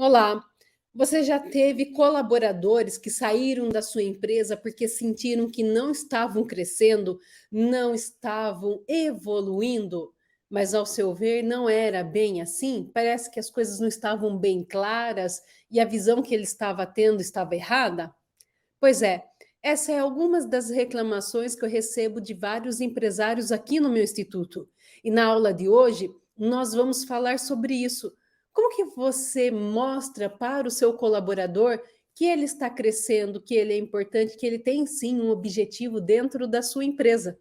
Olá, você já teve colaboradores que saíram da sua empresa porque sentiram que não estavam crescendo, não estavam evoluindo, mas ao seu ver não era bem assim? Parece que as coisas não estavam bem claras e a visão que ele estava tendo estava errada? Pois é, essa é algumas das reclamações que eu recebo de vários empresários aqui no meu instituto. E na aula de hoje, nós vamos falar sobre isso. Como que você mostra para o seu colaborador que ele está crescendo, que ele é importante, que ele tem sim um objetivo dentro da sua empresa?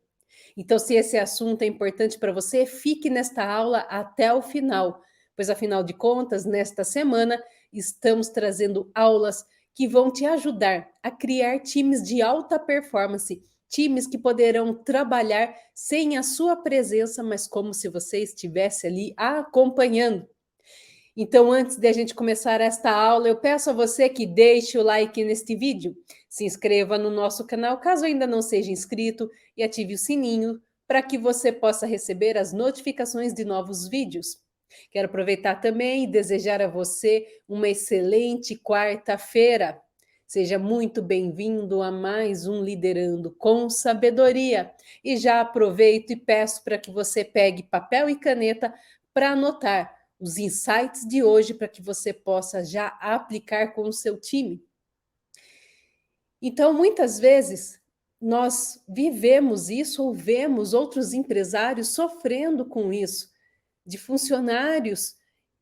Então, se esse assunto é importante para você, fique nesta aula até o final, pois afinal de contas, nesta semana, estamos trazendo aulas que vão te ajudar a criar times de alta performance, times que poderão trabalhar sem a sua presença, mas como se você estivesse ali acompanhando. Então, antes de a gente começar esta aula, eu peço a você que deixe o like neste vídeo, se inscreva no nosso canal caso ainda não seja inscrito e ative o sininho para que você possa receber as notificações de novos vídeos. Quero aproveitar também e desejar a você uma excelente quarta-feira. Seja muito bem-vindo a mais um Liderando com Sabedoria. E já aproveito e peço para que você pegue papel e caneta para anotar os insights de hoje para que você possa já aplicar com o seu time. Então, muitas vezes, nós vivemos isso ou vemos outros empresários sofrendo com isso, de funcionários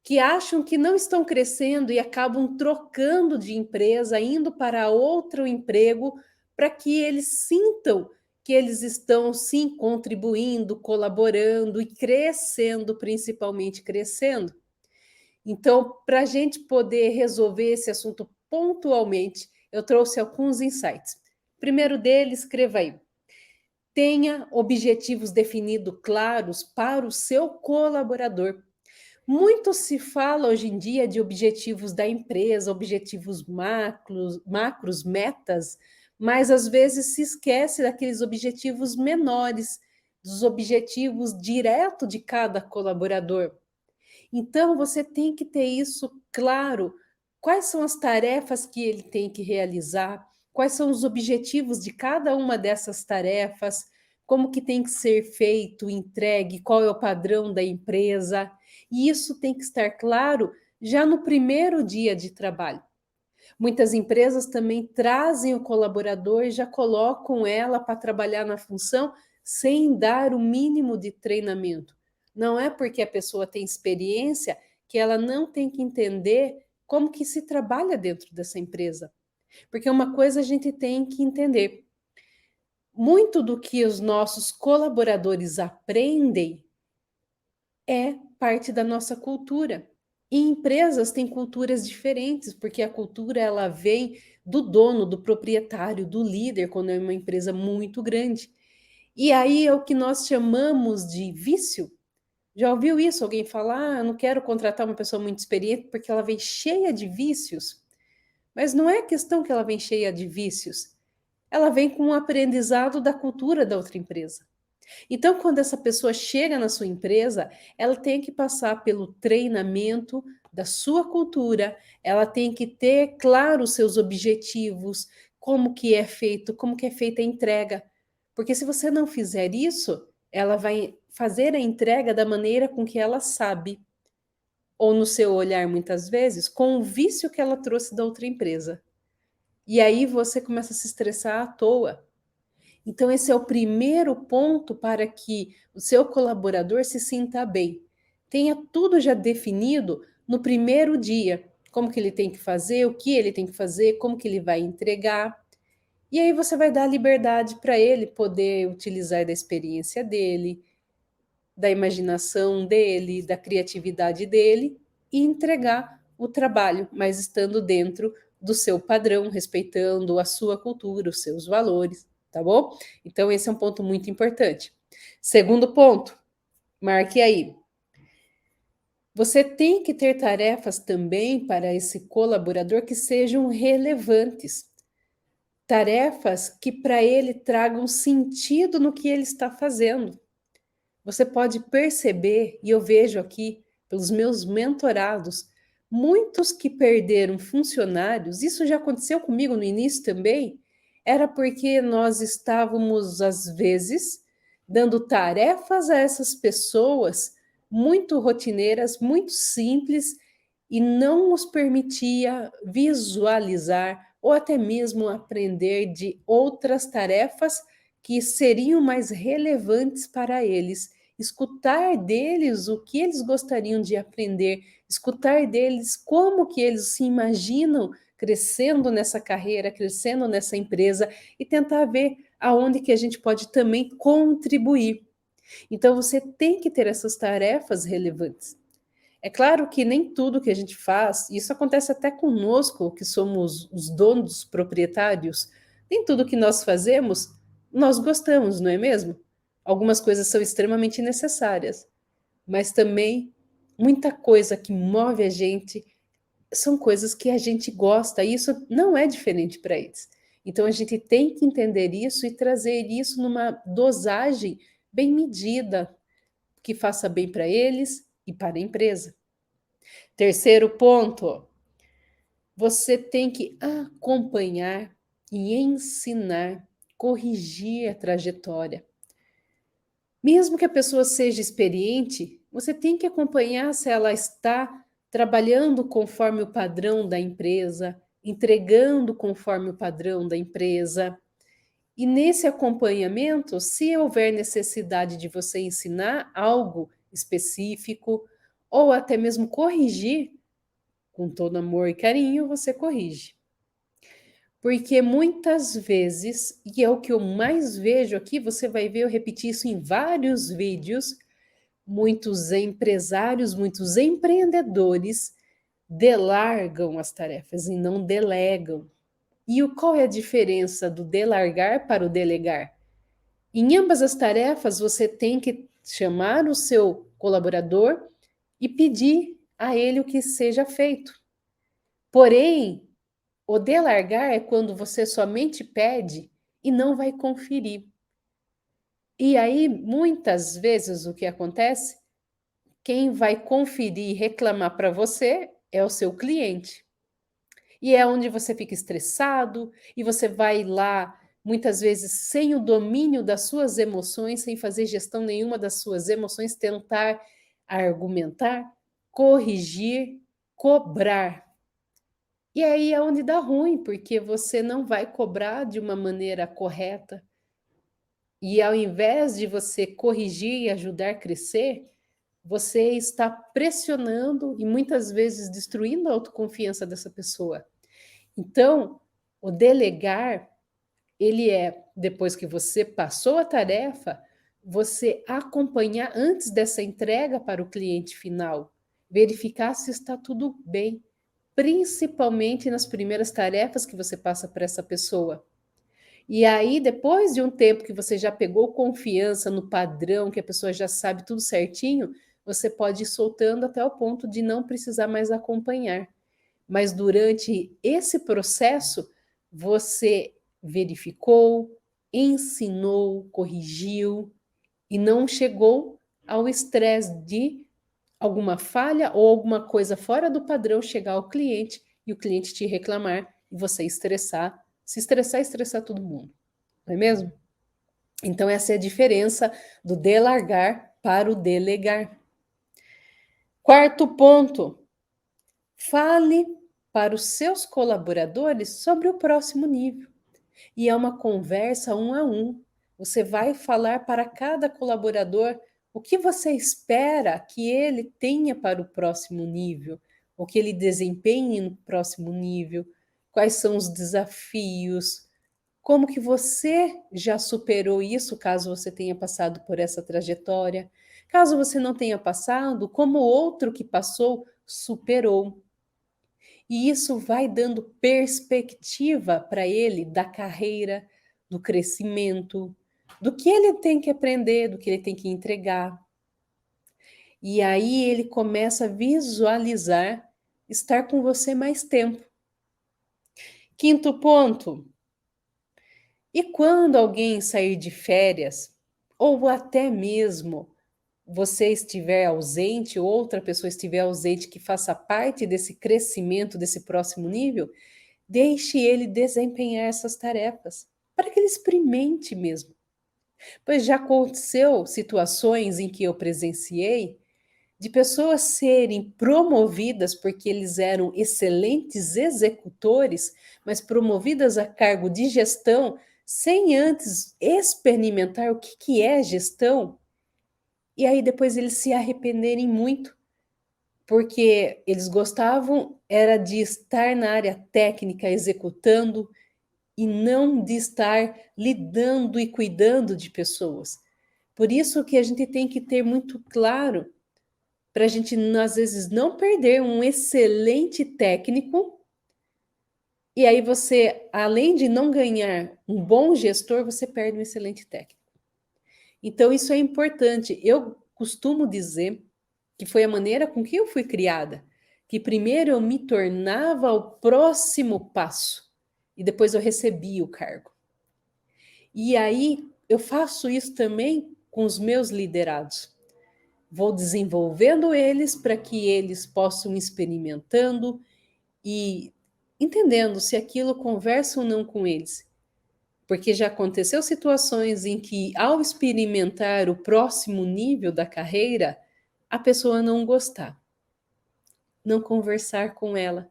que acham que não estão crescendo e acabam trocando de empresa, indo para outro emprego, para que eles sintam que eles estão sim contribuindo, colaborando e crescendo, principalmente crescendo. Então, para a gente poder resolver esse assunto pontualmente, eu trouxe alguns insights. Primeiro deles, escreva aí. Tenha objetivos definidos claros para o seu colaborador. Muito se fala hoje em dia de objetivos da empresa, objetivos macros, metas, mas às vezes se esquece daqueles objetivos menores, dos objetivos direto de cada colaborador. Então, você tem que ter isso claro. Quais são as tarefas que ele tem que realizar? Quais são os objetivos de cada uma dessas tarefas? Como que tem que ser feito, entregue? Qual é o padrão da empresa? E isso tem que estar claro já no primeiro dia de trabalho. Muitas empresas também trazem o colaborador e já colocam ela para trabalhar na função sem dar o mínimo de treinamento. Não é porque a pessoa tem experiência que ela não tem que entender como que se trabalha dentro dessa empresa. Porque uma coisa a gente tem que entender, muito do que os nossos colaboradores aprendem é parte da nossa cultura. E empresas têm culturas diferentes, porque a cultura ela vem do dono, do proprietário, do líder, quando é uma empresa muito grande. E aí é o que nós chamamos de vício. Já ouviu isso? Alguém falar, eu não quero contratar uma pessoa muito experiente porque ela vem cheia de vícios. Mas não é questão que ela vem cheia de vícios. Ela vem com um aprendizado da cultura da outra empresa. Então, quando essa pessoa chega na sua empresa, ela tem que passar pelo treinamento da sua cultura, ela tem que ter claro os seus objetivos, como que é feita a entrega. Porque se você não fizer isso, ela vai fazer a entrega da maneira com que ela sabe, ou no seu olhar muitas vezes, com o vício que ela trouxe da outra empresa. E aí você começa a se estressar à toa. Então, esse é o primeiro ponto para que o seu colaborador se sinta bem. Tenha tudo já definido no primeiro dia, como que ele tem que fazer, o que ele tem que fazer, como que ele vai entregar. E aí você vai dar liberdade para ele poder utilizar da experiência dele, da imaginação dele, da criatividade dele e entregar o trabalho, mas estando dentro do seu padrão, respeitando a sua cultura, os seus valores, tá bom? Então, esse é um ponto muito importante. Segundo ponto, marque aí. Você tem que ter tarefas também para esse colaborador que sejam relevantes. Tarefas que para ele tragam sentido no que ele está fazendo. Você pode perceber, e eu vejo aqui pelos meus mentorados, Muitos que perderam funcionários, isso já aconteceu comigo no início também, era porque nós estávamos, às vezes, dando tarefas a essas pessoas muito rotineiras, muito simples, e não nos permitia visualizar ou até mesmo aprender de outras tarefas que seriam mais relevantes para eles. Escutar deles o que eles gostariam de aprender, escutar deles como que eles se imaginam crescendo nessa carreira, crescendo nessa empresa e tentar ver aonde que a gente pode também contribuir. Então você tem que ter essas tarefas relevantes. É claro que nem tudo que a gente faz, isso acontece até conosco, que somos os donos, proprietários, nem tudo que nós fazemos nós gostamos, não é mesmo? Algumas coisas são extremamente necessárias, mas também muita coisa que move a gente são coisas que a gente gosta, e isso não é diferente para eles. Então a gente tem que entender isso e trazer isso numa dosagem bem medida, que faça bem para eles e para a empresa. Terceiro ponto, você tem que acompanhar e ensinar, corrigir a trajetória. Mesmo que a pessoa seja experiente, você tem que acompanhar se ela está trabalhando conforme o padrão da empresa, entregando conforme o padrão da empresa. E nesse acompanhamento, se houver necessidade de você ensinar algo específico ou até mesmo corrigir, com todo amor e carinho, você corrige. Porque muitas vezes, e é o que eu mais vejo aqui, você vai ver eu repetir isso em vários vídeos, muitos empresários, muitos empreendedores delargam as tarefas e não delegam. E qual é a diferença do delargar para o delegar? Em ambas as tarefas, você tem que chamar o seu colaborador e pedir a ele o que seja feito. Porém, o delargar é quando você somente pede e não vai conferir. E aí, muitas vezes, o que acontece? Quem vai conferir e reclamar para você é o seu cliente. E é onde você fica estressado e você vai lá, muitas vezes, sem o domínio das suas emoções, sem fazer gestão nenhuma das suas emoções, tentar argumentar, corrigir, cobrar. E aí é onde dá ruim, porque você não vai cobrar de uma maneira correta. E ao invés de você corrigir e ajudar a crescer, você está pressionando e muitas vezes destruindo a autoconfiança dessa pessoa. Então, o delegar, ele é, depois que você passou a tarefa, você acompanhar antes dessa entrega para o cliente final, verificar se está tudo bem, principalmente nas primeiras tarefas que você passa para essa pessoa. E aí, depois de um tempo que você já pegou confiança no padrão, que a pessoa já sabe tudo certinho, você pode ir soltando até o ponto de não precisar mais acompanhar. Mas durante esse processo, você verificou, ensinou, corrigiu e não chegou ao estresse de alguma falha ou alguma coisa fora do padrão chegar ao cliente e o cliente te reclamar e você estressar, se estressar, estressar todo mundo, não é mesmo? Então, essa é a diferença do delargar para o delegar. Quarto ponto, fale para os seus colaboradores sobre o próximo nível. E é uma conversa um a um. Você vai falar para cada colaborador o que você espera que ele tenha para o próximo nível, o que ele desempenhe no próximo nível, quais são os desafios, como que você já superou isso, caso você tenha passado por essa trajetória. Caso você não tenha passado, como outro que passou superou. E isso vai dando perspectiva para ele da carreira, do crescimento, do que ele tem que aprender, do que ele tem que entregar. E aí ele começa a visualizar estar com você mais tempo. Quinto ponto. E quando alguém sair de férias, ou até mesmo você estiver ausente, outra pessoa estiver ausente, que faça parte desse crescimento, desse próximo nível, deixe ele desempenhar essas tarefas, para que ele experimente mesmo. Pois já aconteceu situações em que eu presenciei de pessoas serem promovidas porque eles eram excelentes executores, mas promovidas a cargo de gestão sem antes experimentar o que é gestão, e aí depois eles se arrependerem muito, porque eles gostavam era de estar na área técnica executando e não de estar lidando e cuidando de pessoas. Por isso que a gente tem que ter muito claro para a gente, às vezes, não perder um excelente técnico, e aí você, além de não ganhar um bom gestor, você perde um excelente técnico. Então, isso é importante. Eu costumo dizer que foi a maneira com que eu fui criada, que primeiro eu me tornava o próximo passo, e depois eu recebia o cargo. E aí, eu faço isso também com os meus liderados. Vou desenvolvendo eles para que eles possam ir experimentando e entendendo se aquilo conversa ou não com eles. Porque já aconteceu situações em que, ao experimentar o próximo nível da carreira, a pessoa não gostar, não conversar com ela.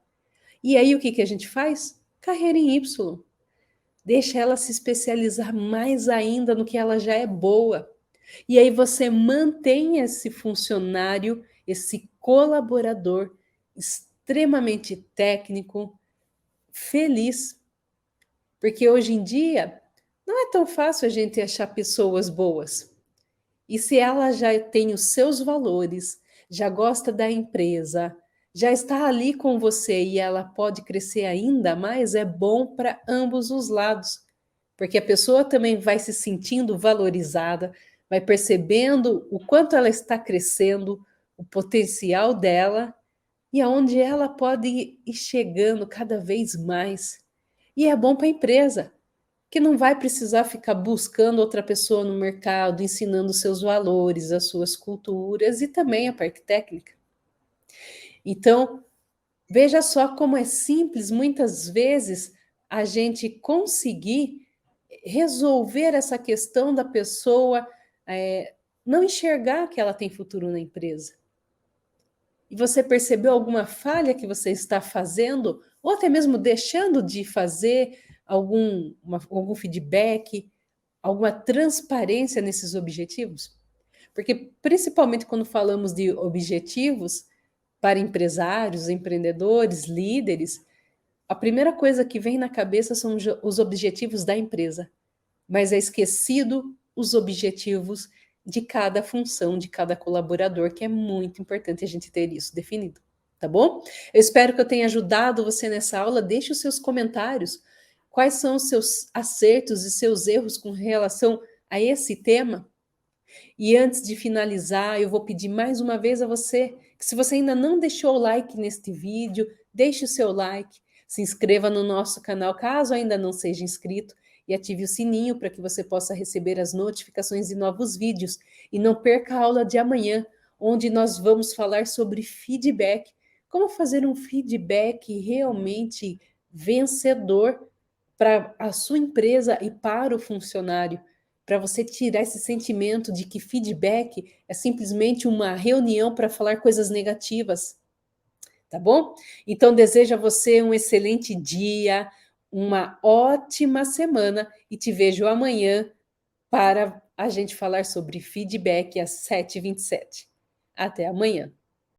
E aí o que a gente faz? Carreira em Y. Deixa ela se especializar mais ainda no que ela já é boa. E aí você mantém esse funcionário, esse colaborador extremamente técnico, feliz. Porque hoje em dia não é tão fácil a gente achar pessoas boas. E se ela já tem os seus valores, já gosta da empresa, já está ali com você e ela pode crescer ainda mais, é bom para ambos os lados. Porque a pessoa também vai se sentindo valorizada, vai percebendo o quanto ela está crescendo, o potencial dela e aonde ela pode ir chegando cada vez mais. E é bom para a empresa, que não vai precisar ficar buscando outra pessoa no mercado, ensinando seus valores, as suas culturas e também a parte técnica. Então, veja só como é simples, muitas vezes, a gente conseguir resolver essa questão da pessoa não enxergar que ela tem futuro na empresa. E você percebeu alguma falha que você está fazendo, ou até mesmo deixando de fazer algum feedback, alguma transparência nesses objetivos? Porque, principalmente quando falamos de objetivos para empresários, empreendedores, líderes, a primeira coisa que vem na cabeça são os objetivos da empresa, mas é esquecido os objetivos de cada função, de cada colaborador, que é muito importante a gente ter isso definido, tá bom? Eu espero que eu tenha ajudado você nessa aula. Deixe os seus comentários. Quais são os seus acertos e seus erros com relação a esse tema? E antes de finalizar, eu vou pedir mais uma vez a você que, se você ainda não deixou o like neste vídeo, deixe o seu like, se inscreva no nosso canal caso ainda não seja inscrito e ative o sininho para que você possa receber as notificações de novos vídeos. E não perca a aula de amanhã, onde nós vamos falar sobre feedback, como fazer um feedback realmente vencedor para a sua empresa e para o funcionário, para você tirar esse sentimento de que feedback é simplesmente uma reunião para falar coisas negativas, tá bom? Então, desejo a você um excelente dia, uma ótima semana e te vejo amanhã para a gente falar sobre feedback às 7h27. Até amanhã.